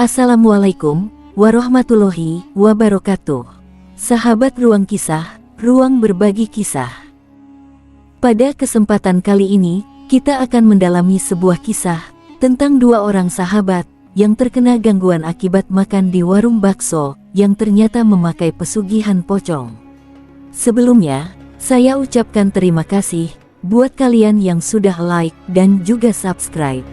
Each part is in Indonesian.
Assalamualaikum warahmatullahi wabarakatuh. Sahabat Ruang Kisah, ruang berbagi kisah. Pada kesempatan kali ini, kita akan mendalami sebuah kisah tentang dua orang sahabat yang terkena gangguan akibat makan di warung bakso yang ternyata memakai pesugihan pocong. Sebelumnya, saya ucapkan terima kasih buat kalian yang sudah like dan juga subscribe.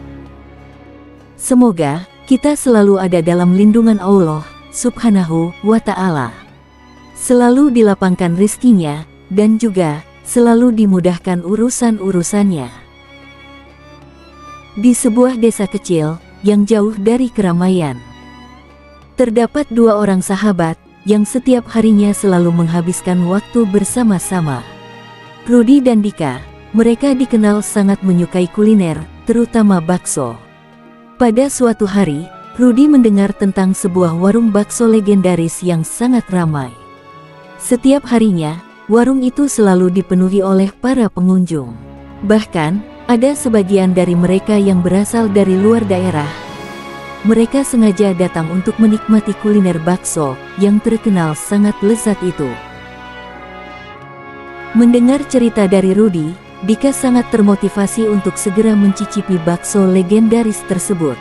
Semoga kita selalu ada dalam lindungan Allah Subhanahu wa Ta'ala. Selalu dilapangkan rizkinya dan juga selalu dimudahkan urusan-urusannya. Di sebuah desa kecil yang jauh dari keramaian, terdapat dua orang sahabat yang setiap harinya selalu menghabiskan waktu bersama-sama. Rudy dan Dika, mereka dikenal sangat menyukai kuliner, terutama bakso. Pada suatu hari, Rudy mendengar tentang sebuah warung bakso legendaris yang sangat ramai. Setiap harinya, warung itu selalu dipenuhi oleh para pengunjung. Bahkan, ada sebagian dari mereka yang berasal dari luar daerah. Mereka sengaja datang untuk menikmati kuliner bakso yang terkenal sangat lezat itu. Mendengar cerita dari Rudy, Dika sangat termotivasi untuk segera mencicipi bakso legendaris tersebut.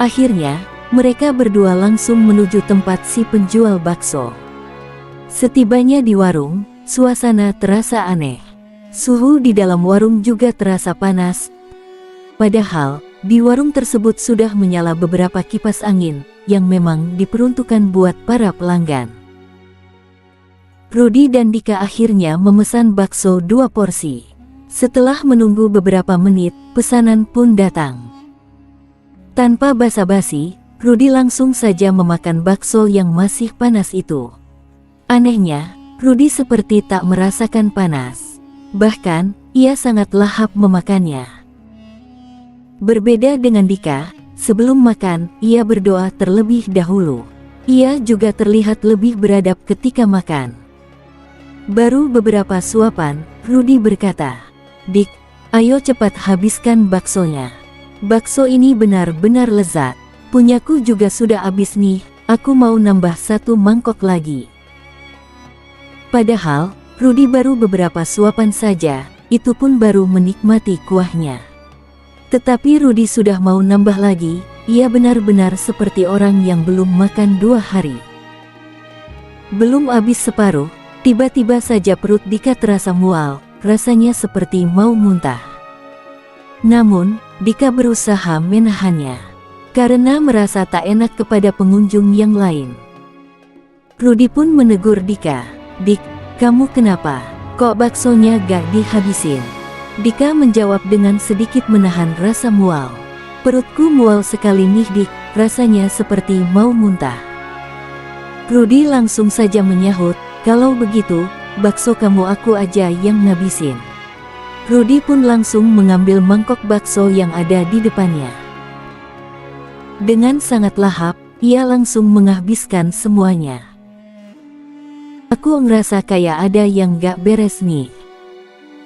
Akhirnya, mereka berdua langsung menuju tempat si penjual bakso. Setibanya di warung, suasana terasa aneh. Suhu di dalam warung juga terasa panas. Padahal, di warung tersebut sudah menyala beberapa kipas angin yang memang diperuntukkan buat para pelanggan. Rudy dan Dika akhirnya memesan bakso 2 porsi. Setelah menunggu beberapa menit, pesanan pun datang. Tanpa basa-basi, Rudy langsung saja memakan bakso yang masih panas itu. Anehnya, Rudy seperti tak merasakan panas. Bahkan, ia sangat lahap memakannya. Berbeda dengan Dika, sebelum makan, ia berdoa terlebih dahulu. Ia juga terlihat lebih beradab ketika makan. Baru beberapa suapan, Rudy berkata, "Dik, ayo cepat habiskan baksonya. Bakso ini benar-benar lezat. Punyaku juga sudah habis nih, aku mau nambah 1 mangkok lagi." Padahal, Rudy baru beberapa suapan saja, itu pun baru menikmati kuahnya. Tetapi Rudy sudah mau nambah lagi, ia benar-benar seperti orang yang belum makan 2 hari. Belum habis separuh, tiba-tiba saja perut Dika terasa mual, rasanya seperti mau muntah. Namun, Dika berusaha menahannya, karena merasa tak enak kepada pengunjung yang lain. Rudy pun menegur Dika, "Dik, kamu kenapa? Kok baksonya gak dihabisin?" Dika menjawab dengan sedikit menahan rasa mual. "Perutku mual sekali nih Dik, rasanya seperti mau muntah." Rudy langsung saja menyahut, "Kalau begitu, bakso kamu aku aja yang ngabisin." Rudy pun langsung mengambil mangkok bakso yang ada di depannya. Dengan sangat lahap, ia langsung menghabiskan semuanya. "Aku ngerasa kayak ada yang gak beres nih,"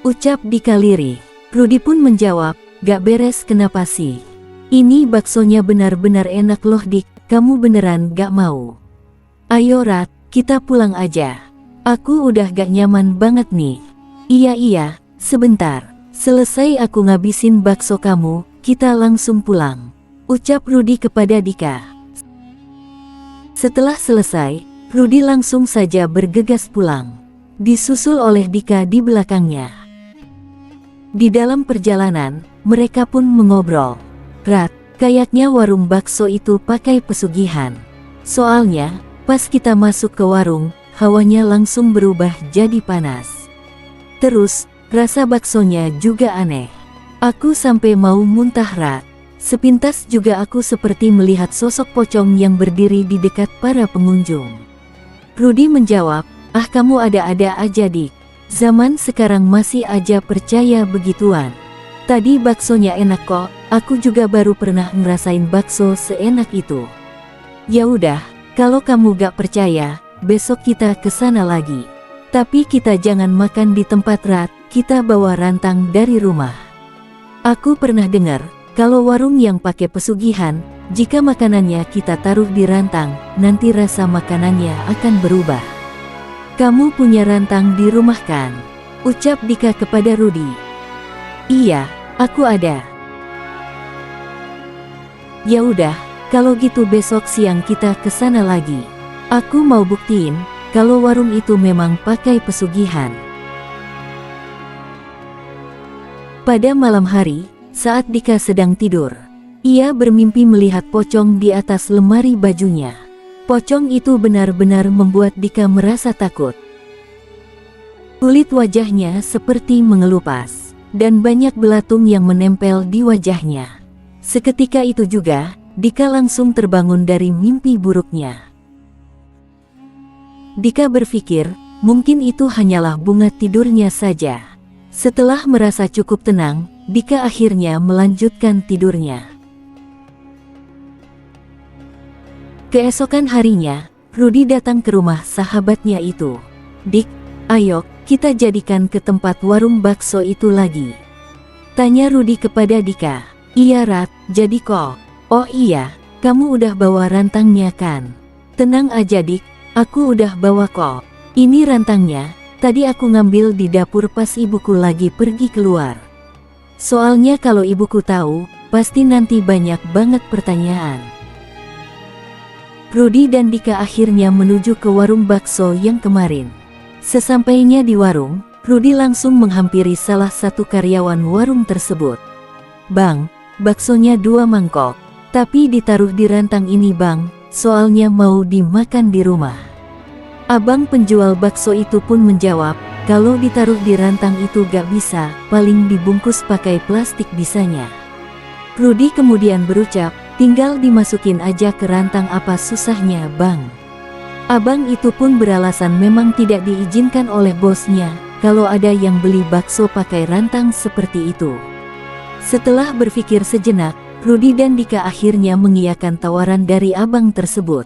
ucap Dika lirih. Rudy pun menjawab, "Gak beres kenapa sih? Ini baksonya benar-benar enak loh Dik, kamu beneran gak mau? Ayo Rat, kita pulang aja. Aku udah gak nyaman banget nih." Iya, sebentar. Selesai aku ngabisin bakso kamu, kita langsung pulang," ucap Rudy kepada Dika. Setelah selesai, Rudy langsung saja bergegas pulang, disusul oleh Dika di belakangnya. Di dalam perjalanan, mereka pun mengobrol. "Rat, kayaknya warung bakso itu pakai pesugihan. Soalnya, pas kita masuk ke warung, hawanya langsung berubah jadi panas. Terus, rasa baksonya juga aneh. Aku sampai mau muntah Rat. Sepintas juga aku seperti melihat sosok pocong yang berdiri di dekat para pengunjung." Rudy menjawab, "Ah kamu ada-ada aja Dik. Zaman sekarang masih aja percaya begituan. Tadi baksonya enak kok, aku juga baru pernah ngerasain bakso seenak itu." "Ya udah, kalau kamu gak percaya, besok kita ke sana lagi. Tapi kita jangan makan di tempat Rat, kita bawa rantang dari rumah. Aku pernah dengar, kalau warung yang pakai pesugihan, jika makanannya kita taruh di rantang, nanti rasa makanannya akan berubah. Kamu punya rantang di rumah kan? Ucap Dika kepada Rudy. Iya, aku ada. Ya udah, kalau gitu besok siang kita ke sana lagi. Aku mau buktiin kalau warung itu memang pakai pesugihan. Pada malam hari, saat Dika sedang tidur, ia bermimpi melihat pocong di atas lemari bajunya. Pocong itu benar-benar membuat Dika merasa takut. Kulit wajahnya seperti mengelupas, dan banyak belatung yang menempel di wajahnya. Seketika itu juga, Dika langsung terbangun dari mimpi buruknya. Dika berpikir, mungkin itu hanyalah bunga tidurnya saja. Setelah merasa cukup tenang, Dika akhirnya melanjutkan tidurnya. Keesokan harinya, Rudy datang ke rumah sahabatnya itu. Dik, ayo, kita jadikan ke tempat warung bakso itu lagi. Tanya Rudy kepada Dika. Iya Rat, jadi kok. Oh iya, kamu udah bawa rantangnya kan? Tenang aja Dik, aku udah bawa kok. Ini rantangnya, tadi aku ngambil di dapur pas ibuku lagi pergi keluar. Soalnya kalau ibuku tahu, pasti nanti banyak banget pertanyaan. Rudy dan Dika akhirnya menuju ke warung bakso yang kemarin. Sesampainya di warung, Rudy langsung menghampiri salah satu karyawan warung tersebut. Bang, baksonya 2 mangkok, tapi ditaruh di rantang ini bang, soalnya mau dimakan di rumah. Abang penjual bakso itu pun menjawab, kalau ditaruh di rantang itu gak bisa, paling dibungkus pakai plastik bisanya. Rudy kemudian berucap, tinggal dimasukin aja ke rantang, apa susahnya bang. Abang itu pun beralasan memang tidak diizinkan oleh bosnya, kalau ada yang beli bakso pakai rantang seperti itu. Setelah berpikir sejenak, Rudy dan Dika akhirnya mengiyakan tawaran dari abang tersebut.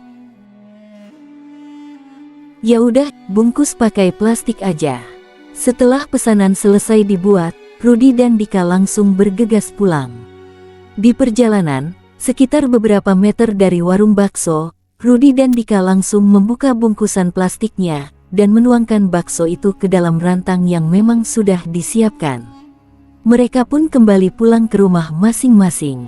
Ya udah, bungkus pakai plastik aja. Setelah pesanan selesai dibuat, Rudy dan Dika langsung bergegas pulang. Di perjalanan, sekitar beberapa meter dari warung bakso, Rudy dan Dika langsung membuka bungkusan plastiknya, dan menuangkan bakso itu ke dalam rantang yang memang sudah disiapkan. Mereka pun kembali pulang ke rumah masing-masing.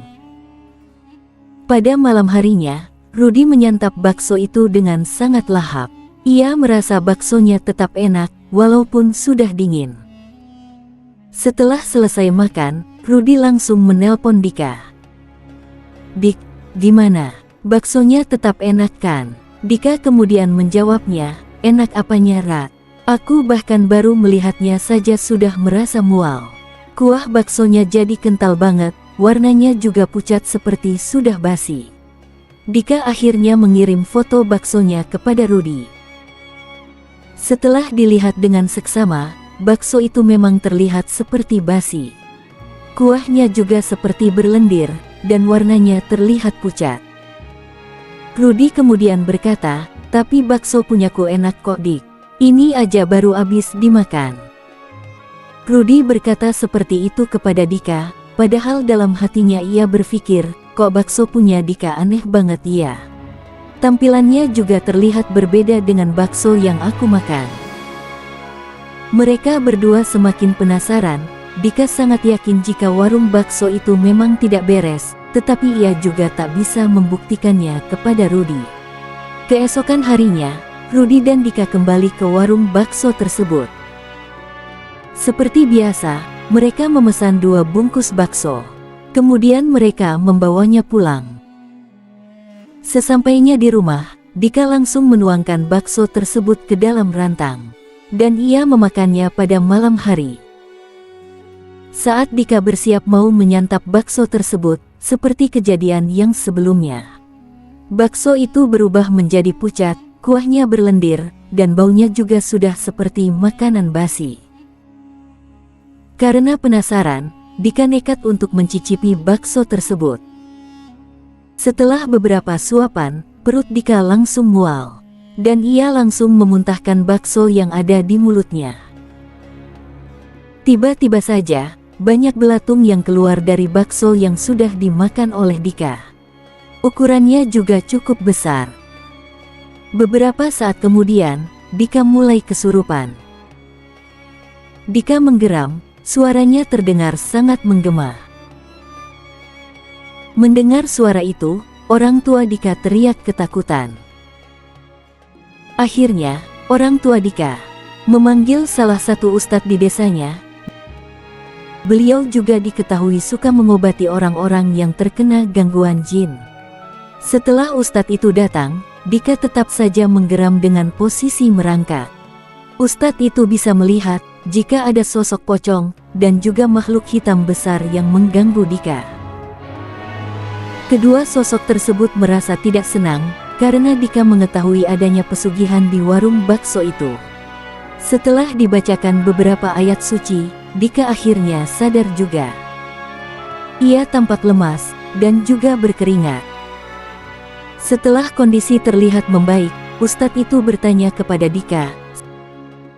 Pada malam harinya, Rudy menyantap bakso itu dengan sangat lahap. Ia merasa baksonya tetap enak, walaupun sudah dingin. Setelah selesai makan, Rudy langsung menelpon Dika. Dik, gimana? Baksonya tetap enak kan? Dika kemudian menjawabnya, enak apanya Rat? Aku bahkan baru melihatnya saja sudah merasa mual. Kuah baksonya jadi kental banget, warnanya juga pucat seperti sudah basi. Dika akhirnya mengirim foto baksonya kepada Rudy. Setelah dilihat dengan seksama, bakso itu memang terlihat seperti basi. Kuahnya juga seperti berlendir, dan warnanya terlihat pucat. Rudy kemudian berkata, tapi bakso punyaku enak kok Dik. Ini aja baru habis dimakan. Rudy berkata seperti itu kepada Dika, padahal dalam hatinya ia berpikir, kok bakso punya Dika aneh banget ya. Tampilannya juga terlihat berbeda dengan bakso yang aku makan. Mereka berdua semakin penasaran. Dika sangat yakin jika warung bakso itu memang tidak beres, tetapi ia juga tak bisa membuktikannya kepada Rudy. Keesokan harinya, Rudy dan Dika kembali ke warung bakso tersebut. Seperti biasa, mereka memesan 2 bungkus bakso. Kemudian mereka membawanya pulang. Sesampainya di rumah, Dika langsung menuangkan bakso tersebut ke dalam rantang. Dan ia memakannya pada malam hari. Saat Dika bersiap mau menyantap bakso tersebut, seperti kejadian yang sebelumnya. Bakso itu berubah menjadi pucat, kuahnya berlendir, dan baunya juga sudah seperti makanan basi. Karena penasaran, Dika nekat untuk mencicipi bakso tersebut. Setelah beberapa suapan, perut Dika langsung mual. Dan ia langsung memuntahkan bakso yang ada di mulutnya. Tiba-tiba saja, banyak belatung yang keluar dari bakso yang sudah dimakan oleh Dika. Ukurannya juga cukup besar. Beberapa saat kemudian, Dika mulai kesurupan. Dika menggeram, suaranya terdengar sangat menggema. Mendengar suara itu, orang tua Dika teriak ketakutan. Akhirnya, orang tua Dika memanggil salah satu ustadz di desanya. Beliau juga diketahui suka mengobati orang-orang yang terkena gangguan jin. Setelah ustadz itu datang, Dika tetap saja menggeram dengan posisi merangkak. Ustadz itu bisa melihat jika ada sosok pocong dan juga makhluk hitam besar yang mengganggu Dika. Kedua sosok tersebut merasa tidak senang karena Dika mengetahui adanya pesugihan di warung bakso itu. Setelah dibacakan beberapa ayat suci, Dika akhirnya sadar juga. Ia tampak lemas dan juga berkeringat. Setelah kondisi terlihat membaik, ustadz itu bertanya kepada Dika,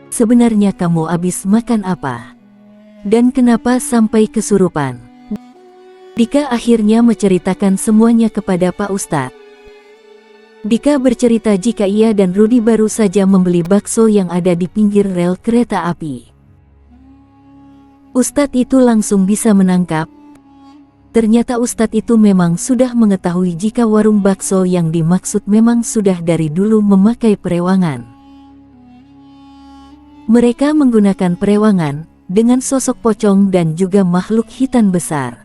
"Sebenarnya kamu habis makan apa? Dan kenapa sampai kesurupan?" Dika akhirnya menceritakan semuanya kepada Pak Ustadz. Dika bercerita jika ia dan Rudi baru saja membeli bakso yang ada di pinggir rel kereta api. Ustadz itu langsung bisa menangkap. Ternyata ustadz itu memang sudah mengetahui jika warung bakso yang dimaksud memang sudah dari dulu memakai perewangan. Mereka menggunakan perewangan dengan sosok pocong dan juga makhluk hitam besar.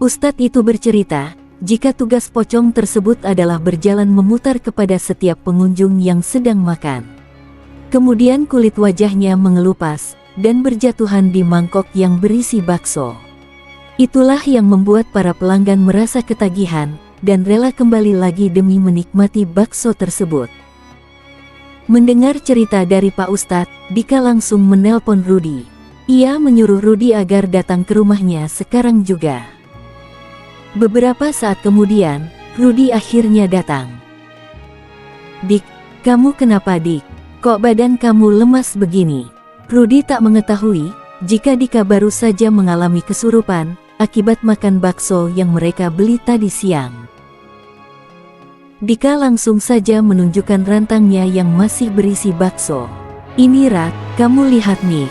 Ustadz itu bercerita, jika tugas pocong tersebut adalah berjalan memutar kepada setiap pengunjung yang sedang makan. Kemudian kulit wajahnya mengelupas, dan berjatuhan di mangkok yang berisi bakso. Itulah yang membuat para pelanggan merasa ketagihan, dan rela kembali lagi demi menikmati bakso tersebut. Mendengar cerita dari Pak Ustadz, Dika langsung menelpon Rudi. Ia menyuruh Rudi agar datang ke rumahnya sekarang juga. Beberapa saat kemudian, Rudi akhirnya datang. "Dik, kamu kenapa Dik? Kok badan kamu lemas begini?" Rudi tak mengetahui, jika Dika baru saja mengalami kesurupan, akibat makan bakso yang mereka beli tadi siang. Dika langsung saja menunjukkan rantangnya yang masih berisi bakso. "Ini Rat, kamu lihat nih.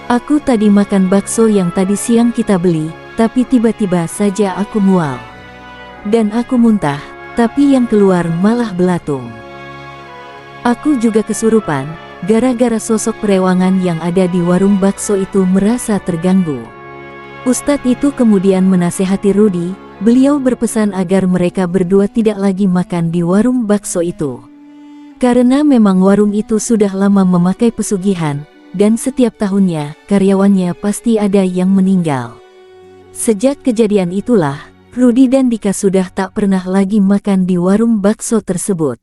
Aku tadi makan bakso yang tadi siang kita beli. Tapi tiba-tiba saja aku mual. Dan aku muntah, tapi yang keluar malah belatung. Aku juga kesurupan, gara-gara sosok perewangan yang ada di warung bakso itu merasa terganggu." Ustadz itu kemudian menasehati Rudi, beliau berpesan agar mereka berdua tidak lagi makan di warung bakso itu. Karena memang warung itu sudah lama memakai pesugihan, dan setiap tahunnya, karyawannya pasti ada yang meninggal. Sejak kejadian itulah, Rudi dan Dika sudah tak pernah lagi makan di warung bakso tersebut.